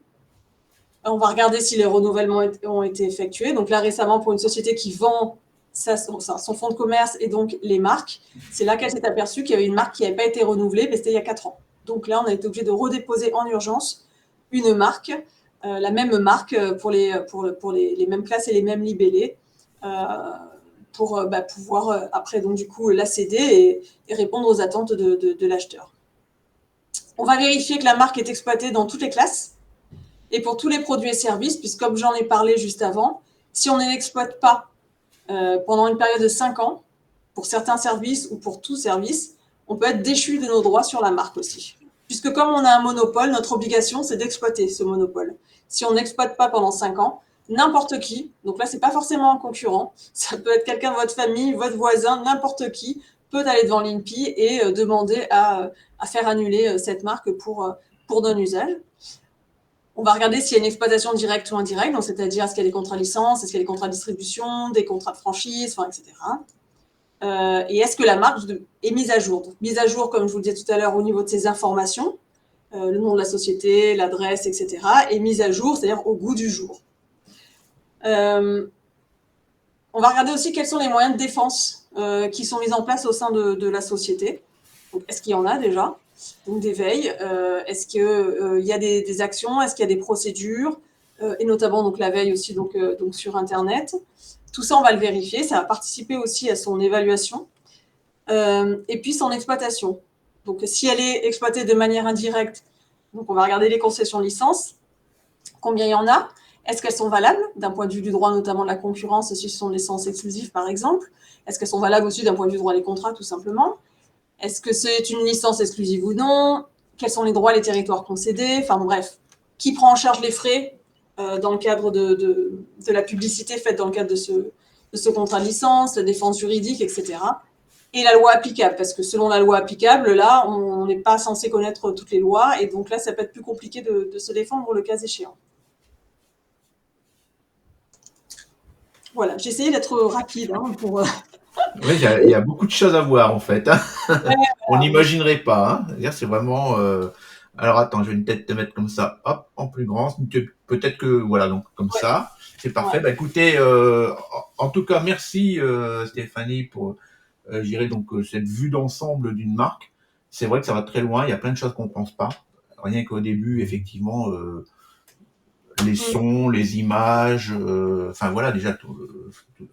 On va regarder si les renouvellements ont été effectués. Donc là, récemment, pour une société qui vend son fonds de commerce et donc les marques, c'est là qu'elle s'est aperçue qu'il y avait une marque qui n'avait pas été renouvelée, mais c'était il y a 4 ans. Donc là, on a été obligé de redéposer en urgence une marque, la même marque pour les mêmes classes et les mêmes libellés, pour pouvoir après donc du coup la céder et répondre aux attentes de l'acheteur. On va vérifier que la marque est exploitée dans toutes les classes et pour tous les produits et services, puisque comme j'en ai parlé juste avant, si on ne l'exploite pas pendant une période de 5 ans, pour certains services ou pour tout service, on peut être déchu de nos droits sur la marque aussi. Puisque comme on a un monopole, notre obligation, c'est d'exploiter ce monopole. Si on n'exploite pas pendant 5 ans, n'importe qui, donc là, ce n'est pas forcément un concurrent, ça peut être quelqu'un de votre famille, votre voisin, n'importe qui peut aller devant l'INPI et demander à faire annuler cette marque pour non-usage. On va regarder s'il y a une exploitation directe ou indirecte, donc c'est-à-dire est-ce qu'il y a des contrats licence, est-ce qu'il y a des contrats de distribution, des contrats de franchise, etc. Et est-ce que la marque est mise à jour? Donc, mise à jour, comme je vous le disais tout à l'heure, au niveau de ses informations, le nom de la société, l'adresse, etc. Et mise à jour, c'est-à-dire au goût du jour. On va regarder aussi quels sont les moyens de défense qui sont mis en place au sein de la société. Donc, est-ce qu'il y en a déjà? Donc des veilles, est-ce qu'il y a des actions, est-ce qu'il y a des procédures, et notamment donc la veille aussi donc sur Internet. Tout ça, on va le vérifier, ça va participer aussi à son évaluation. Et puis son exploitation. Donc si elle est exploitée de manière indirecte, donc on va regarder les concessions licences, combien il y en a, est-ce qu'elles sont valables d'un point de vue du droit, notamment de la concurrence, si ce sont des licences exclusives par exemple, est-ce qu'elles sont valables aussi d'un point de vue du droit des contrats tout simplement. Est-ce que c'est une licence exclusive ou non? Quels sont les droits, les territoires concédés? Enfin bref, qui prend en charge les frais dans le cadre de la publicité faite dans le cadre de ce contrat de licence, la défense juridique, etc. Et la loi applicable, parce que selon la loi applicable, là, on n'est pas censé connaître toutes les lois, et donc là, ça peut être plus compliqué de se défendre le cas échéant. Voilà, j'ai essayé d'être rapide pour... Oui, il y a beaucoup de choses à voir en fait. Hein. Ouais, On n'imaginerait pas. Hein. C'est vraiment. Alors attends, je vais peut-être te mettre comme ça, hop, en plus grand. Peut-être que voilà, donc comme ça, c'est parfait. Ouais. Bah écoutez, en tout cas, merci Stéphanie pour, donc cette vue d'ensemble d'une marque. C'est vrai que ça va très loin. Il y a plein de choses qu'on pense pas. Rien qu'au début, effectivement. Les sons, les images, enfin voilà, déjà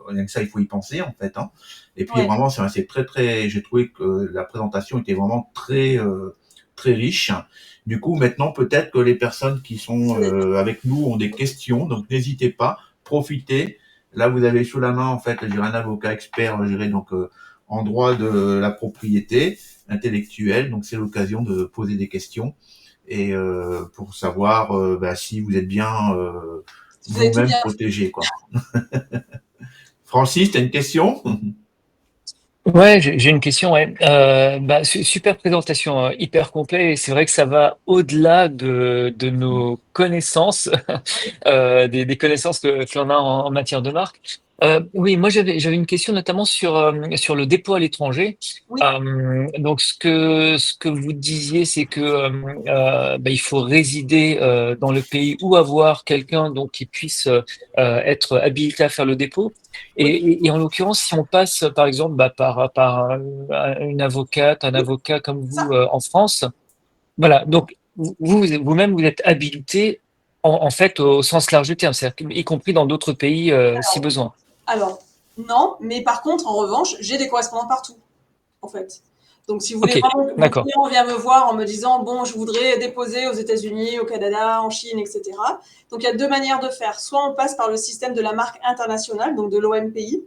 rien que ça, il faut y penser en fait. Hein. Et puis vraiment, c'est très, j'ai trouvé que la présentation était vraiment très riche. Du coup, maintenant, peut-être que les personnes qui sont avec nous ont des questions, donc n'hésitez pas, profitez. Là, vous avez sous la main en fait, j'ai un avocat expert, donc en droit de la propriété intellectuelle, donc c'est l'occasion de poser des questions. Et pour savoir si vous êtes bien vous-même protégé, quoi. Francis, tu as une question? Ouais, j'ai une question. Ouais. Super présentation, hyper complet. Et c'est vrai que ça va au-delà de nos connaissances, des connaissances que l'on a en matière de marque. Oui, moi j'avais une question notamment sur le dépôt à l'étranger. Oui. Donc ce que vous disiez, c'est que il faut résider dans le pays ou avoir quelqu'un donc qui puisse être habilité à faire le dépôt. Et en l'occurrence, si on passe par exemple par une avocate, un avocat comme vous en France, voilà. Donc vous-même vous êtes habilité en fait au sens large du terme, c'est-à-dire y compris dans d'autres pays si besoin. Alors, non, mais par contre, en revanche, j'ai des correspondants partout, en fait. Donc, si vous voulez vraiment que mon client vient me voir en me disant, bon, je voudrais déposer aux États-Unis, au Canada, en Chine, etc. Donc, il y a deux manières de faire. Soit on passe par le système de la marque internationale, donc de l'OMPI,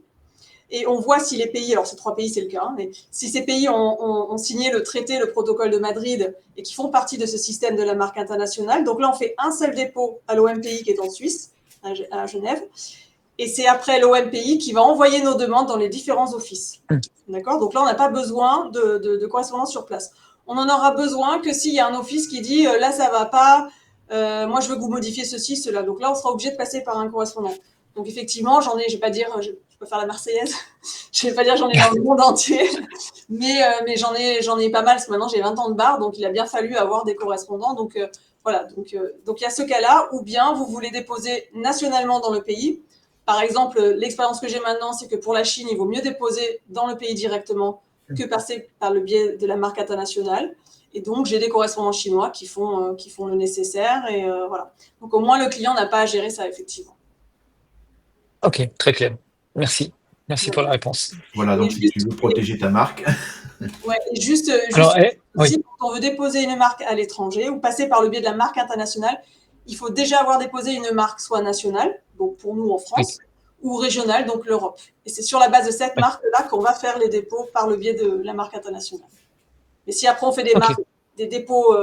et on voit si les pays, alors ces 3 pays c'est le cas, mais si ces pays ont signé le traité, le protocole de Madrid et qui font partie de ce système de la marque internationale. Donc là, on fait un seul dépôt à l'OMPI qui est en Suisse, à Genève. Et c'est après l'OMPI qui va envoyer nos demandes dans les différents offices. D'accord? Donc là, on n'a pas besoin de correspondance sur place. On n'en aura besoin que s'il y a un office qui dit là, ça ne va pas, moi, je veux que vous modifiez ceci, cela. Donc là, on sera obligé de passer par un correspondant. Donc effectivement, j'en ai, je ne vais pas dire, je peux faire la Marseillaise, je ne vais pas dire j'en ai dans le monde entier, mais j'en ai pas mal, parce que maintenant j'ai 20 ans de bar, donc il a bien fallu avoir des correspondants. Donc voilà, donc il y a ce cas-là, ou bien vous voulez déposer nationalement dans le pays. Par exemple, l'expérience que j'ai maintenant, c'est que pour la Chine, il vaut mieux déposer dans le pays directement que passer par le biais de la marque internationale. Et donc, j'ai des correspondants chinois qui font le nécessaire. Et voilà. Donc, au moins, le client n'a pas à gérer ça, effectivement. Ok, très clair. Merci. Merci pour la réponse. Voilà, donc si tu veux protéger ta marque. Ouais, et juste Alors, si on veut déposer une marque à l'étranger ou passer par le biais de la marque internationale, il faut déjà avoir déposé une marque soit nationale, donc pour nous en France, ou régionale, donc l'Europe. Et c'est sur la base de cette marque-là qu'on va faire les dépôts par le biais de la marque internationale. Mais si après on fait des dépôts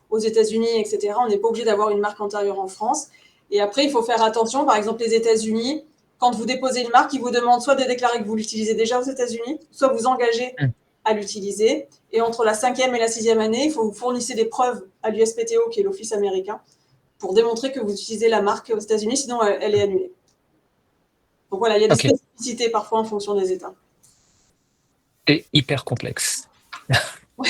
aux États-Unis, etc., on n'est pas obligé d'avoir une marque antérieure en France. Et après, il faut faire attention, par exemple, les États-Unis, quand vous déposez une marque, ils vous demandent soit de déclarer que vous l'utilisez déjà aux États-Unis, soit vous engagez à l'utiliser. Et entre la 5e et la 6e année, il faut vous fournir des preuves à l'USPTO, qui est l'office américain, pour démontrer que vous utilisez la marque aux États-Unis, sinon elle est annulée. Donc voilà, il y a des spécificités parfois en fonction des États. C'est hyper complexe. Ouais.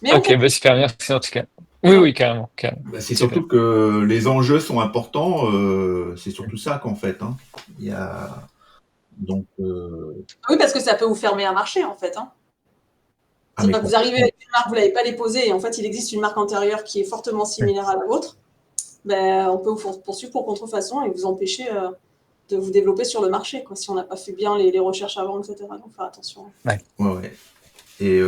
Mais ok, super, merci en tout cas. Oui, carrément. C'est surtout que les enjeux sont importants, c'est surtout ça qu'en fait. Hein. Il y a... Donc, oui, parce que ça peut vous fermer un marché en fait. Hein. Vous arrivez avec une marque, vous ne l'avez pas déposée, et en fait il existe une marque antérieure qui est fortement similaire à la vôtre, on peut vous poursuivre pour contrefaçon et vous empêcher de vous développer sur le marché, quoi, si on n'a pas fait bien les recherches avant, etc. Donc faire attention. Ouais. Et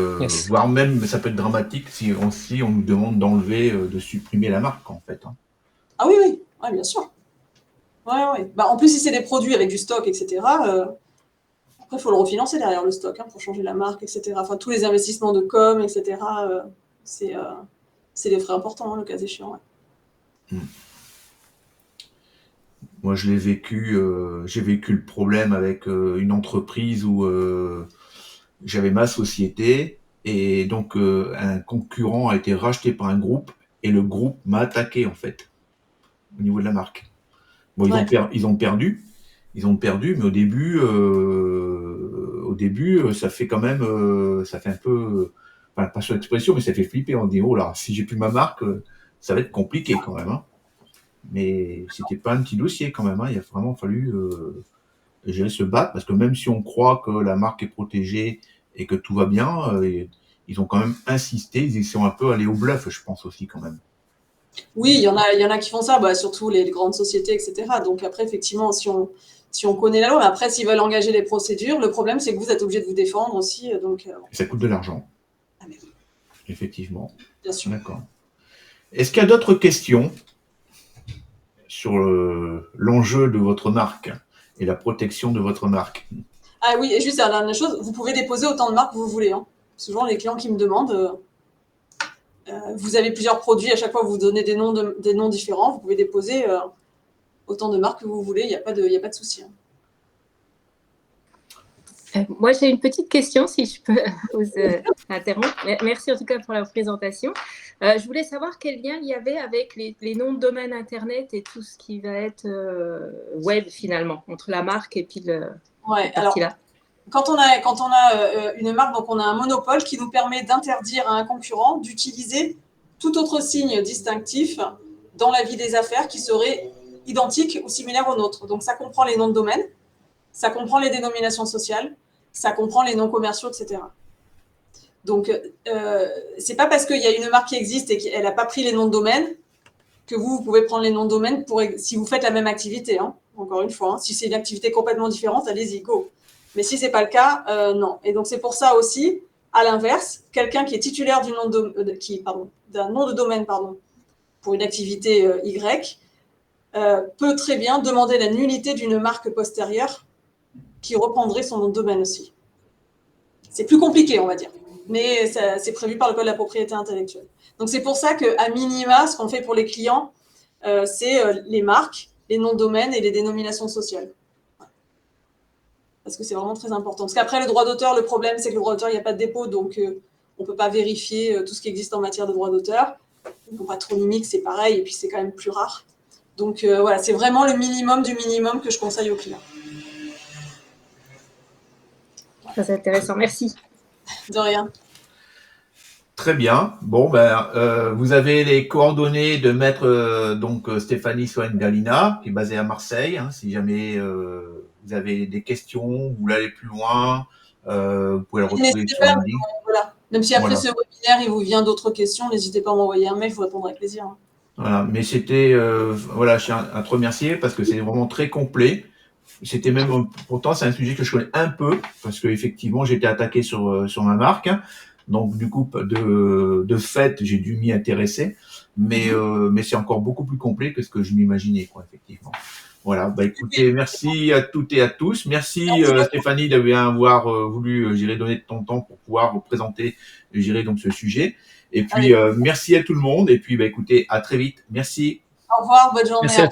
voire même, ça peut être dramatique si on nous demande d'enlever, de supprimer la marque, en fait. Hein. Ah oui, bien sûr. Ouais. En plus, si c'est des produits avec du stock, etc., après, il faut le refinancer derrière le stock, pour changer la marque, etc. Enfin, tous les investissements de com, etc., c'est des frais importants, le cas échéant. Ouais. Moi, je l'ai vécu, j'ai vécu le problème avec une entreprise où j'avais ma société et donc un concurrent a été racheté par un groupe et le groupe m'a attaqué en fait au niveau de la marque. Bon, ils ont perdu, mais au début, ça fait quand même, ça fait un peu, enfin pas sur l'expression, mais ça fait flipper. On dit oh là, si j'ai plus ma marque, ça va être compliqué quand même. Hein. Mais c'était pas un petit dossier quand même. Hein. Il a vraiment fallu se battre parce que même si on croit que la marque est protégée et que tout va bien, ils ont quand même insisté. Ils sont un peu allés au bluff, je pense aussi quand même. Oui, il y en a qui font ça, surtout les grandes sociétés, etc. Donc après, effectivement, si on connaît la loi, mais après, s'ils veulent engager les procédures, le problème, c'est que vous êtes obligé de vous défendre aussi. Donc, ça coûte de l'argent. Ah, mais oui. Effectivement. Bien sûr. D'accord. Est-ce qu'il y a d'autres questions sur l'enjeu de votre marque et la protection de votre marque? Ah oui, et juste la dernière chose, vous pouvez déposer autant de marques que vous voulez. Hein. Souvent, les clients qui me demandent, vous avez plusieurs produits, à chaque fois vous donnez des noms différents, vous pouvez déposer autant de marques que vous voulez, il n'y a pas de souci. Hein. Moi, j'ai une petite question, si je peux vous interrompre. Merci en tout cas pour la présentation. Je voulais savoir quel lien il y avait avec les noms de domaine Internet et tout ce qui va être web finalement, entre la marque et puis le partie-là. Quand on a une marque, donc on a un monopole qui nous permet d'interdire à un concurrent d'utiliser tout autre signe distinctif dans la vie des affaires qui serait identique ou similaire au nôtre. Donc ça comprend les noms de domaine, ça comprend les dénominations sociales, ça comprend les noms commerciaux, etc. Donc, c'est pas parce qu'il y a une marque qui existe et qu'elle n'a pas pris les noms de domaine que vous pouvez prendre les noms de domaine si vous faites la même activité. Hein, encore une fois, si c'est une activité complètement différente, allez-y, go. Mais si c'est pas le cas, non. Et donc, c'est pour ça aussi, à l'inverse, quelqu'un qui est titulaire d'un nom de domaine pour une activité Y peut très bien demander la nullité d'une marque postérieure qui reprendrait son nom de domaine aussi. C'est plus compliqué, on va dire, mais c'est prévu par le Code de la propriété intellectuelle. Donc, c'est pour ça qu'à minima, ce qu'on fait pour les clients, c'est les marques, les noms de domaine et les dénominations sociales. Parce que c'est vraiment très important. Parce qu'après, le droit d'auteur, le problème, c'est que le droit d'auteur, il n'y a pas de dépôt, donc on ne peut pas vérifier tout ce qui existe en matière de droit d'auteur. Le patronymique, c'est pareil, et puis c'est quand même plus rare. Donc, voilà, c'est vraiment le minimum du minimum que je conseille aux clients. C'est intéressant, merci. De rien. Très bien. Bon, vous avez les coordonnées de maître Stéphanie Soen-Galina, qui est basée à Marseille. Hein, si jamais vous avez des questions, vous voulez aller plus loin, vous pouvez le retrouver sur LinkedIn. Voilà. Même si après ce webinaire, il vous vient d'autres questions, n'hésitez pas à m'envoyer un mail, je vous répondrai avec plaisir. Hein. Voilà, mais c'était, je tiens à te remercier parce que c'est vraiment très complet. C'était même, pourtant, c'est un sujet que je connais un peu parce que effectivement, j'ai été attaqué sur ma marque. Donc, du coup, de fait, j'ai dû m'y intéresser, mais c'est encore beaucoup plus complet que ce que je m'imaginais, quoi, effectivement. Voilà. Écoutez, merci à toutes et à tous. Merci Stéphanie d'avoir voulu, donner de ton temps pour pouvoir vous présenter, donc ce sujet. Et puis, merci à tout le monde. Et puis, écoutez, à très vite. Merci. Au revoir, bonne journée. Merci à